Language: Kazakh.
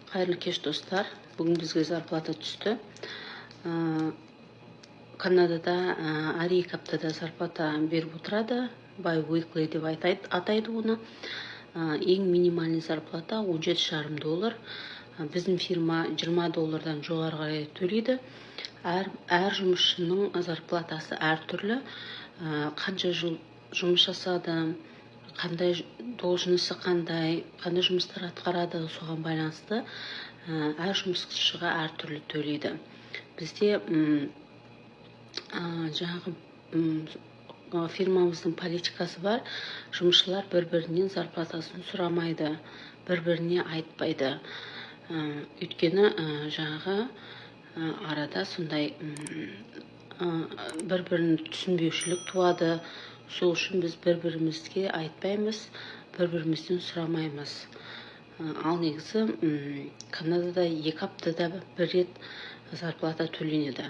Қайырлы кеш достар. Бүгін бізге зарплата түсті. Канадада әр 2 аптада зарплата беріп отырады. Bi-weekly деп атайды оны. Ең минимальный зарплата $17,5. Біздің фирма $20 жоғары қарай төлейді. Әр жұмысшының зарплатасы әртүрлі. Қанша жыл жұмыс жасады, қандай должности қандай жұмыстар атқарады, соған байланысты әр жұмысшыға әртүрлі төлейді. Бізде жаңағы фирмамыздың политикасы бар. Жұмысшылар бір-бірінен зарплатасын сұрамайды, бір-біріне айтпайды. Өйткені жаңағы арада сондай бір-бірін түсінбеушілік туады. Сол үшін біз бір-бірімізге айтпаймыз, бір-бірімізден сұрамаймыз. Ал негізі Канадада 2 аптада бір рет зарплата төленеді.